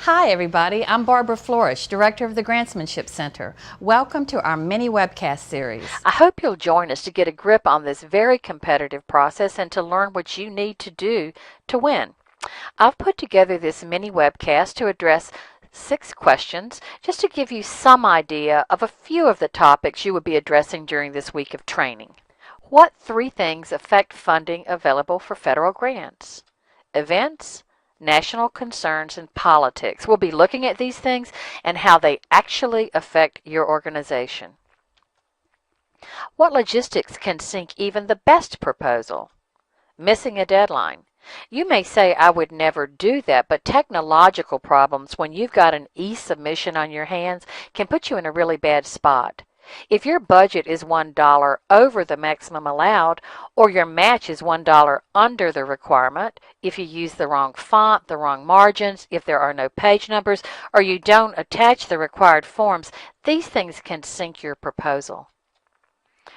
Hi everybody, I'm Barbara Floersch, Director of the Grantsmanship Center. Welcome to our mini webcast series. I hope you'll join us to get a grip on this very competitive process and to learn what you need to do to win. I've put together this mini webcast to address 6 questions just to give you some idea of a few of the topics you will be addressing during this week of training. What 3 things affect funding available for federal grants? Events, national concerns, and politics. We'll be looking at these things and how they actually affect your organization. What logistics can sink even the best proposal? Missing a deadline. You may say, I would never do that, but technological problems when you've got an e-submission on your hands can put you in a really bad spot. If your budget is $1 over the maximum allowed, or your match is $1 under the requirement, if you use the wrong font, the wrong margins, if there are no page numbers, or you don't attach the required forms, these things can sink your proposal.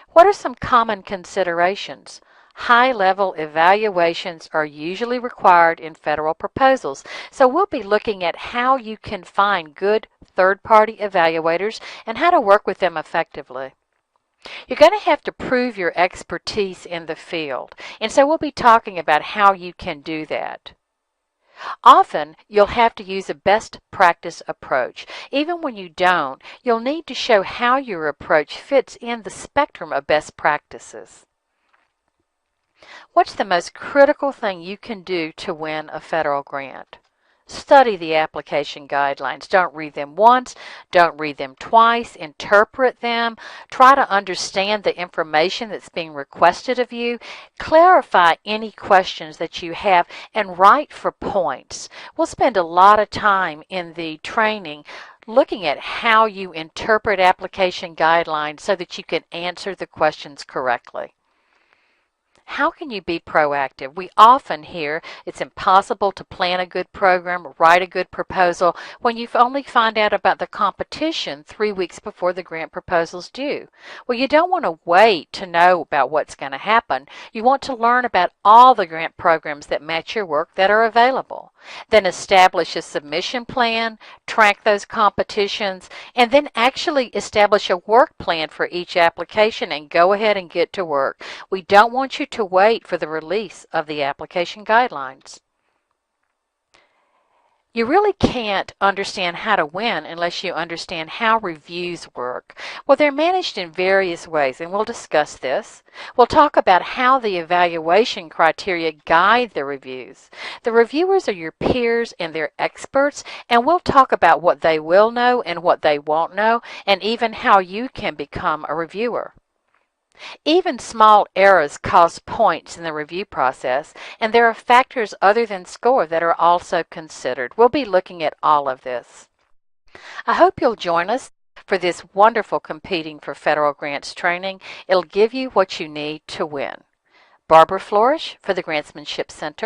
What are some common considerations? High-level evaluations are usually required in federal proposals, so we'll be looking at how you can find good third-party evaluators and how to work with them effectively. You're going to have to prove your expertise in the field, and so we'll be talking about how you can do that. Often, you'll have to use a best practice approach. Even when you don't, you'll need to show how your approach fits in the spectrum of best practices. What's the most critical thing you can do to win a federal grant? Study the application guidelines. Don't read them once, don't read them twice, interpret them, try to understand the information that's being requested of you, clarify any questions that you have, and write for points. We'll spend a lot of time in the training looking at how you interpret application guidelines so that you can answer the questions correctly. How can you be proactive? We often hear it's impossible to plan a good program, write a good proposal when you only find out about the competition 3 weeks before the grant proposal's due. Well, you don't want to wait to know about what's going to happen. You want to learn about all the grant programs that match your work that are available. Then establish a submission plan, track those competitions, and then actually establish a work plan for each application and go ahead and get to work. We don't want you to wait for the release of the application guidelines. You really can't understand how to win unless you understand how reviews work. Well, they're managed in various ways, and we'll discuss this. We'll talk about how the evaluation criteria guide the reviews. The reviewers are your peers and they're experts, and we'll talk about what they will know and what they won't know, and even how you can become a reviewer. Even small errors cost points in the review process, and there are factors other than score that are also considered. We'll be looking at all of this. I hope you'll join us for this wonderful Competing for Federal Grants training. It'll give you what you need to win. Barbara Floersch for the Grantsmanship Center.